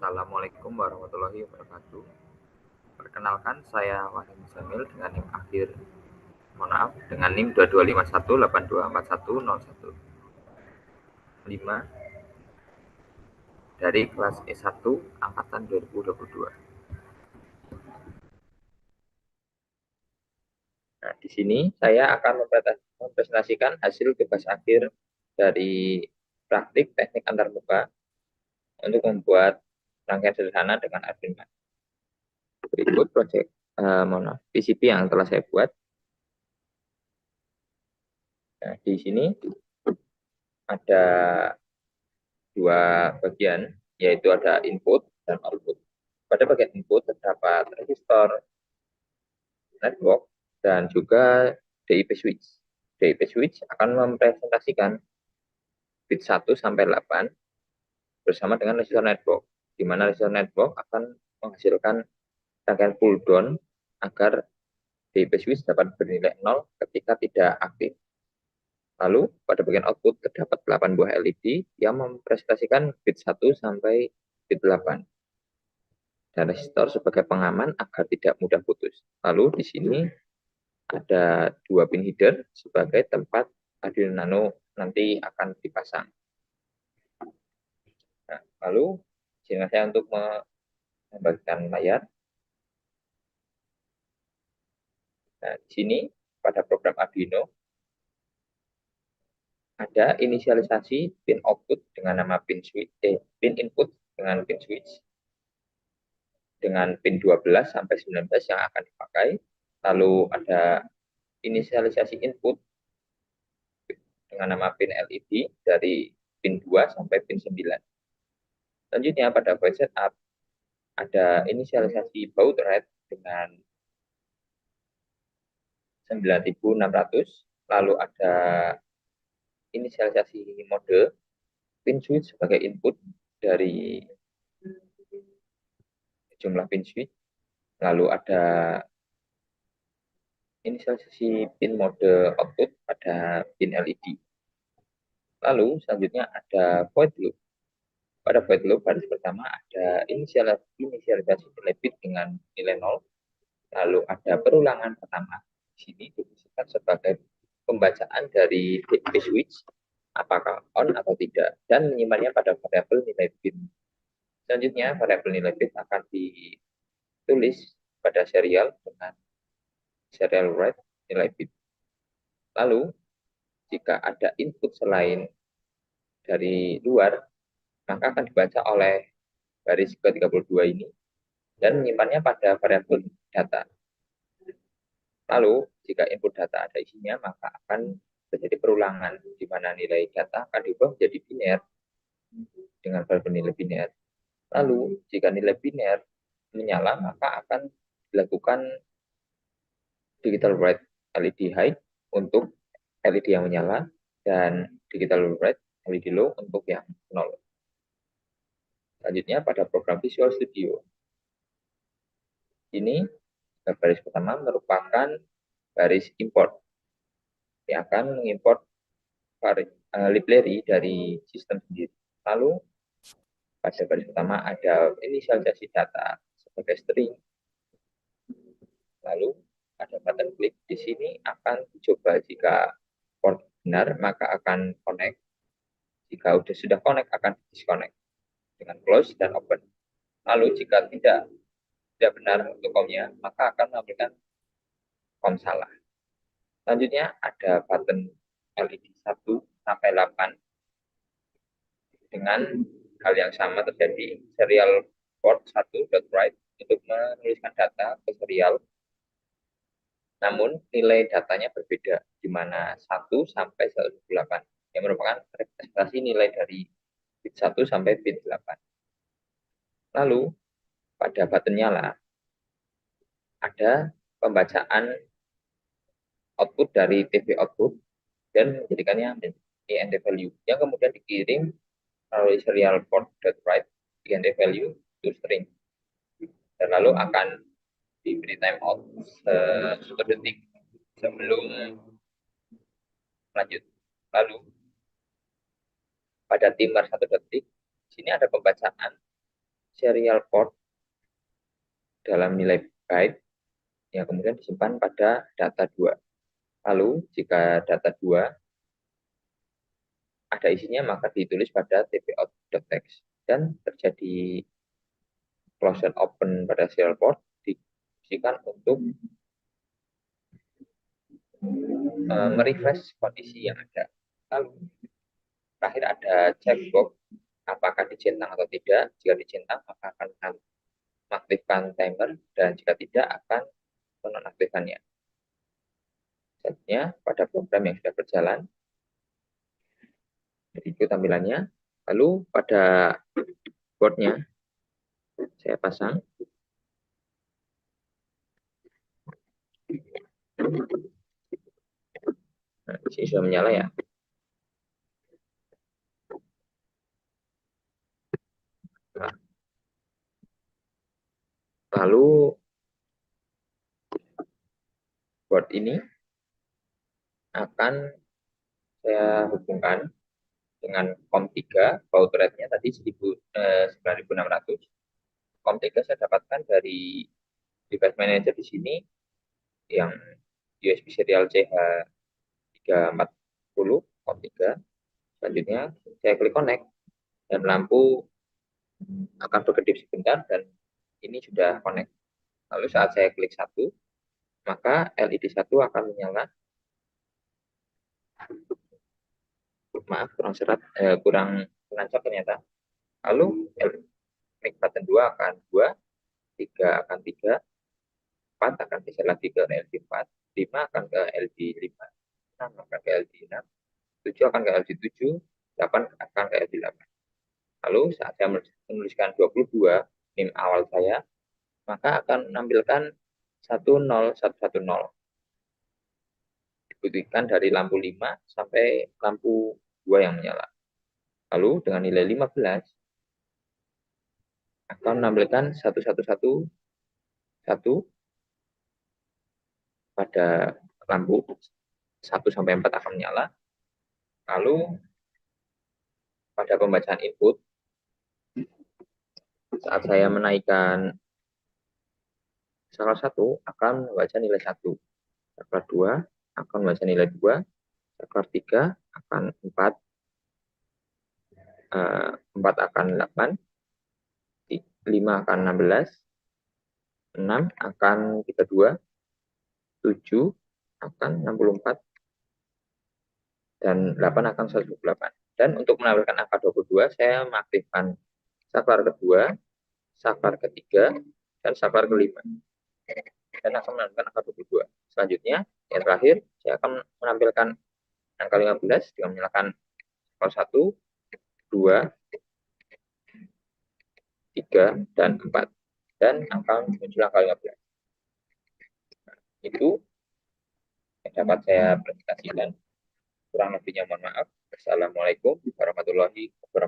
Assalamualaikum warahmatullahi wabarakatuh. Perkenalkan, saya Wahid Zamil dengan NIM akhir, mohon maaf, dengan NIM 2251828105 dari kelas E1 angkatan 2022. Nah, di sini saya akan mempresentasikan hasil tugas akhir dari praktik teknik antarmuka untuk membuat rangkaian sederhana dengan admin. Berikut proyek PCB yang telah saya buat. Nah, di sini ada dua bagian, yaitu ada input dan output. Pada bagian input terdapat resistor, network, dan juga DIP switch. DIP switch akan mempresentasikan bit 1 sampai 8 bersama dengan resistor network, di mana resistor network akan menghasilkan rangkaian pull down agar DIP switch dapat bernilai 0 ketika tidak aktif. Lalu pada bagian output terdapat 8 buah LED yang mempresentasikan bit 1 sampai bit 8. Dan resistor sebagai pengaman agar tidak mudah putus. Lalu di sini ada 2 pin header sebagai tempat Arduino Nano nanti akan dipasang. Nah, lalu izinkan saya untuk membagikan layar. Nah, di sini pada program Arduino ada inisialisasi pin output dengan nama pin switch, pin input dengan pin switch dengan pin 12 sampai 19 yang akan dipakai. Lalu ada inisialisasi input dengan nama pin LED dari pin 2 sampai pin 9. Selanjutnya pada void setup ada inisialisasi baud rate dengan 9600, lalu ada inisialisasi mode pin switch sebagai input dari jumlah pin switch, lalu ada inisialisasi pin mode output pada pin LED. Lalu selanjutnya ada void loop. Pada void loop baris pertama ada inisialisasi nilai bit dengan nilai 0, lalu ada perulangan pertama. Di sini difungsikan sebagai pembacaan dari DP switch apakah on atau tidak dan menyimpannya pada variabel nilai bit. Selanjutnya variabel nilai bit akan ditulis pada serial dengan serial write nilai bit. Lalu jika ada input selain dari luar, maka akan dibaca oleh baris ke-32 ini dan menyimpannya pada variabel data. Lalu, jika input data ada isinya, maka akan terjadi perulangan, di mana nilai data akan diubah menjadi biner dengan variabel nilai biner. Lalu, jika nilai biner menyala, maka akan dilakukan digital write LED high untuk LED yang menyala, dan digital write LED low untuk yang nol. Selanjutnya, pada program Visual Studio. Ini baris pertama merupakan baris import yang akan mengimport library dari sistem sendiri. Lalu pada baris pertama ada inisialisasi data sebagai string. Lalu ada button klik. Di sini akan dicoba jika port benar maka akan connect. Jika sudah connect akan disconnect dengan close dan open. Lalu jika tidak benar untuk komnya maka akan memberikan kom salah. Selanjutnya ada button LED 1 sampai 8 dengan hal yang sama terjadi serial port 1.write untuk menuliskan data ke serial, namun nilai datanya berbeda di mana 1 sampai 128 yang merupakan representasi nilai dari bit 1 sampai bit 8. Lalu pada button nyala ada pembacaan output dari TV output dan menjadikannya INT value yang kemudian dikirim melalui serial port.write INT value to string dan lalu akan diberi timeout 1 detik sebelum lanjut. Lalu pada timer 1 detik, sini ada pembacaan serial port dalam nilai byte yang kemudian disimpan pada data 2. Lalu jika data 2 ada isinya maka ditulis pada tpout.text dan terjadi close dan open pada serial port difungsikan untuk merefresh kondisi yang ada. Lalu terakhir ada checkbox apakah dicentang atau tidak. Jika dicentang maka akan mengaktifkan timer dan jika tidak akan menonaktifkannya. Selanjutnya pada program yang sudah berjalan, itu tampilannya. Lalu pada boardnya saya pasang. Nah, di sini sudah menyala ya. Nah, lalu board ini akan saya hubungkan dengan COM3, baud rate-nya tadi 9600. COM3 saya dapatkan dari device manager di sini yang USB serial CH340 COM3. Selanjutnya saya klik connect dan lampu akan berkedip sebentar dan ini sudah connect. Lalu saat saya klik satu, maka LED 1 akan menyala. Maaf, kurang menancap ternyata. Lalu mic button 2 akan 2, 3 akan 3, 4 akan geser lagi ke LED 4, 5 akan ke LED 5, 6 akan ke LED 6, 7 akan ke LED 7, 8 akan ke LED 8. Lalu saat saya menuliskan 22 NIM awal saya, maka akan menampilkan 10110. Dibuktikan dari lampu 5 sampai lampu 2 yang menyala. Lalu dengan nilai 15 akan menampilkan 1111 pada lampu 1 sampai 4 akan menyala. Lalu pada pembacaan input, saat saya menaikkan skala 1 akan membaca nilai 1, skala 2 akan membaca nilai 2, skala 3 akan 4, 4 akan 8, 5 akan 16, 6 akan 32, 7 akan 64, dan 8 akan 128. Dan untuk menampilkan angka 22, saya mengaktifkan saklar kedua, saklar ketiga, dan saklar kelima. Dan akan menampilkan angka 22. Selanjutnya, yang terakhir, saya akan menampilkan angka 15 dengan menyalakan skala 1, 2, 3, dan 4. Dan akan muncul angka 15. Itu yang dapat saya presentasikan. Kurang lebihnya mohon maaf. Assalamualaikum warahmatullahi wabarakatuh.